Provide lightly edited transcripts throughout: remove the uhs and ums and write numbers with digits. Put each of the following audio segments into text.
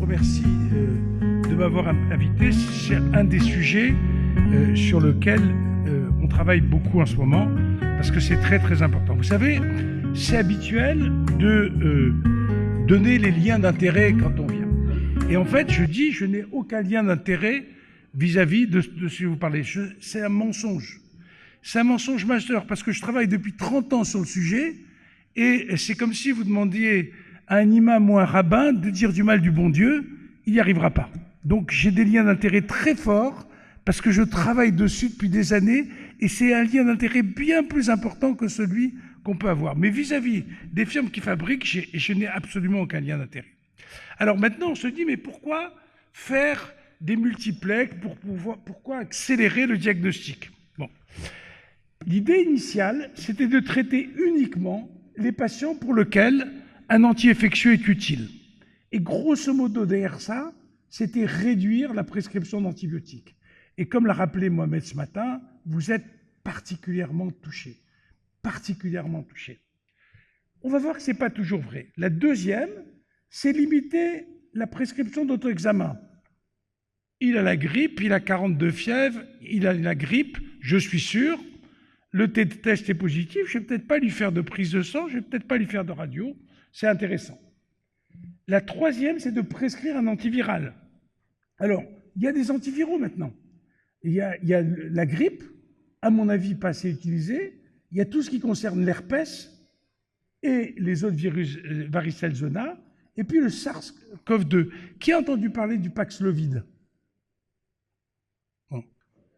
remercie de m'avoir invité. C'est un des sujets sur lequel on travaille beaucoup en ce moment, parce que c'est très très important. Vous savez, c'est habituel de donner les liens d'intérêt quand on vient. Et en fait, je n'ai aucun lien d'intérêt vis-à-vis de ce que vous parlez. C'est un mensonge. C'est un mensonge majeur, parce que je travaille depuis 30 ans sur le sujet, et c'est comme si vous demandiez à un imam ou un rabbin de dire du mal du bon Dieu, il n'y arrivera pas. Donc j'ai des liens d'intérêt très forts, parce que je travaille dessus depuis des années, et c'est un lien d'intérêt bien plus important que celui qu'on peut avoir. Mais vis-à-vis des firmes qui fabriquent, je n'ai absolument aucun lien d'intérêt. Alors maintenant, on se dit, mais pourquoi faire des multiplex, pourquoi accélérer le diagnostic? Bon. L'idée initiale, c'était de traiter uniquement les patients pour lesquels un anti-infectieux est utile. Et grosso modo, derrière ça, c'était réduire la prescription d'antibiotiques. Et comme l'a rappelé Mohamed ce matin, vous êtes particulièrement touchés. Particulièrement touchés. On va voir que ce n'est pas toujours vrai. La deuxième, c'est limiter la prescription d'auto-examen. Il a la grippe, il a 42 fièvres, il a la grippe, je suis sûr, le test est positif, je ne vais peut-être pas lui faire de prise de sang, je ne vais peut-être pas lui faire de radio, c'est intéressant. La troisième, c'est de prescrire un antiviral. Alors, il y a des antiviraux maintenant. Il y a la grippe, à mon avis pas assez utilisée, il y a tout ce qui concerne l'herpès et les autres virus, varicelle zona, et puis le SARS-CoV-2. Qui a entendu parler du Paxlovid? Bon.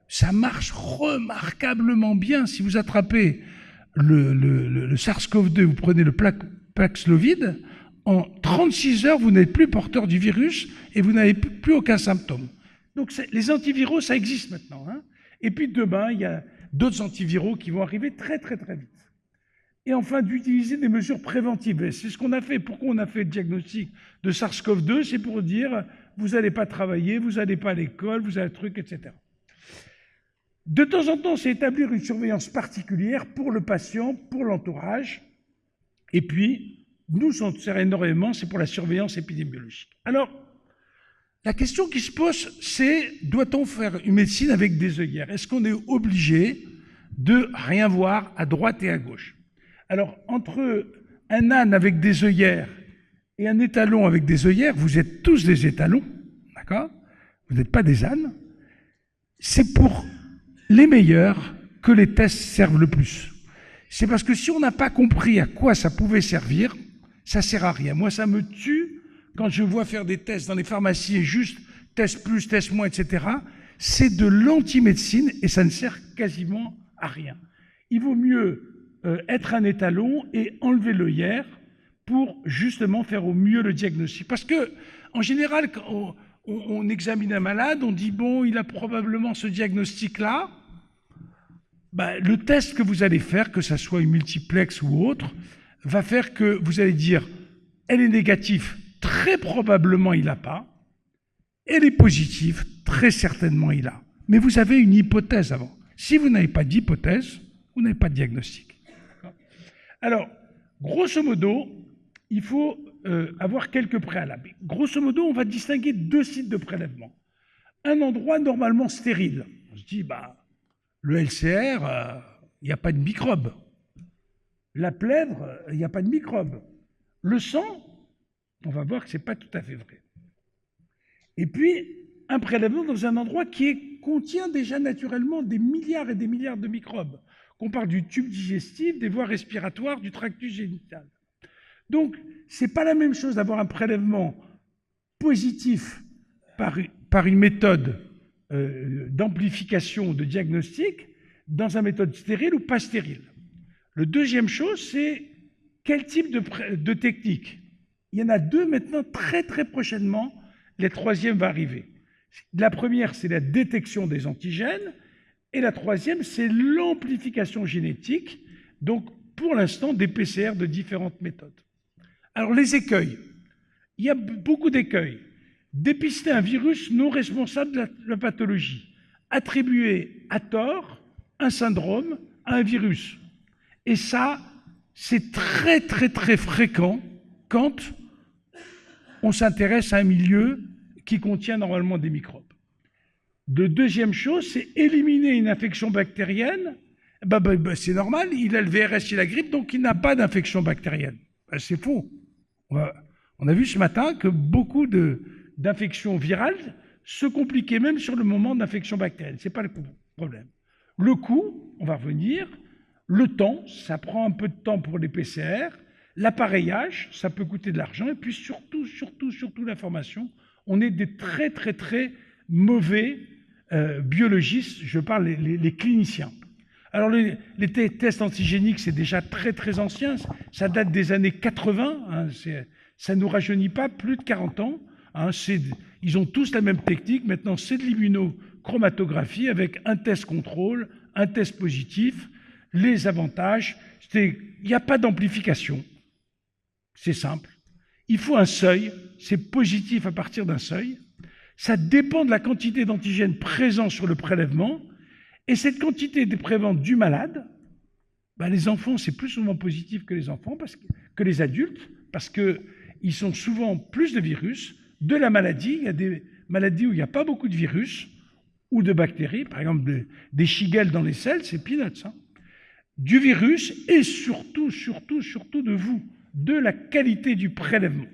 Ça marche remarquablement bien. Si vous attrapez le SARS-CoV-2, vous prenez le Paxlovid, en 36 heures, vous n'êtes plus porteur du virus et vous n'avez plus aucun symptôme. Donc les antiviraux, ça existe maintenant. Hein. Et puis demain, il y a d'autres antiviraux qui vont arriver très très très vite. Et enfin, d'utiliser des mesures préventives. C'est ce qu'on a fait. Pourquoi on a fait le diagnostic de SARS-CoV-2? C'est pour dire, vous n'allez pas travailler, vous n'allez pas à l'école, vous avez un truc, etc. De temps en temps, c'est établir une surveillance particulière pour le patient, pour l'entourage. Et puis, nous, on sert énormément, c'est pour la surveillance épidémiologique. Alors, la question qui se pose, c'est, doit-on faire une médecine avec des œillères? Est-ce qu'on est obligé de rien voir à droite et à gauche? Alors, entre un âne avec des œillères et un étalon avec des œillères, vous êtes tous des étalons, d'accord? Vous n'êtes pas des ânes. C'est pour les meilleurs que les tests servent le plus. C'est parce que si on n'a pas compris à quoi ça pouvait servir, ça ne sert à rien. Moi, ça me tue quand je vois faire des tests dans les pharmacies et juste test plus, test moins, etc. C'est de l'anti-médecine et ça ne sert quasiment à rien. Il vaut mieux être un étalon et enlever l'œillère pour justement faire au mieux le diagnostic. Parce que, en général, quand on examine un malade, on dit, bon, il a probablement ce diagnostic-là. Ben, le test que vous allez faire, que ça soit une multiplex ou autre, va faire que vous allez dire, elle est négative, très probablement il n'a pas. Elle est positive, très certainement il a. Mais vous avez une hypothèse avant. Si vous n'avez pas d'hypothèse, vous n'avez pas de diagnostic. Alors, grosso modo, il faut avoir quelques préalables. Grosso modo, on va distinguer deux sites de prélèvement. Un endroit normalement stérile. On se dit, bah, le LCR, il n'y a pas de microbes. La plèvre, il n'y a pas de microbes. Le sang, on va voir que ce n'est pas tout à fait vrai. Et puis, un prélèvement dans un endroit qui contient déjà naturellement des milliards et des milliards de microbes. Qu'on parle du tube digestif, des voies respiratoires, du tractus génital. Donc, ce n'est pas la même chose d'avoir un prélèvement positif par une méthode d'amplification de diagnostic dans une méthode stérile ou pas stérile. La deuxième chose, c'est quel type de technique. Il y en a deux maintenant très très prochainement, la troisième va arriver. La première, c'est la détection des antigènes. Et la troisième, c'est l'amplification génétique, donc pour l'instant des PCR de différentes méthodes. Alors les écueils, il y a beaucoup d'écueils. Dépister un virus non responsable de la pathologie, attribuer à tort un syndrome à un virus. Et ça, c'est très très très fréquent quand on s'intéresse à un milieu qui contient normalement des microbes. De deuxième chose, c'est éliminer une infection bactérienne. C'est normal, il a le VRS, il a la grippe, donc il n'a pas d'infection bactérienne. C'est faux. On a vu ce matin que beaucoup d'infections virales se compliquaient même sur le moment d'infection bactérienne. Ce n'est pas le problème. Le coût, on va revenir. Le temps, ça prend un peu de temps pour les PCR. L'appareillage, ça peut coûter de l'argent. Et puis surtout l'information. On est des très, très, très mauvais biologistes, je parle les cliniciens. Alors les tests antigéniques, c'est déjà très, très ancien. Ça date des années 80. Hein, ça ne nous rajeunit pas, plus de 40 ans. Hein, ils ont tous la même technique. Maintenant, c'est de l'immunochromatographie avec un test contrôle, un test positif. Les avantages, il n'y a pas d'amplification. C'est simple. Il faut un seuil. C'est positif à partir d'un seuil. Ça dépend de la quantité d'antigènes présents sur le prélèvement. Et cette quantité de prélèvement du malade, les enfants, c'est plus souvent positif que les enfants, que les adultes, parce qu'ils ont souvent plus de virus, de la maladie. Il y a des maladies où il n'y a pas beaucoup de virus ou de bactéries, par exemple des shigelles dans les selles, c'est peanuts. Hein. Du virus et surtout de vous, de la qualité du prélèvement.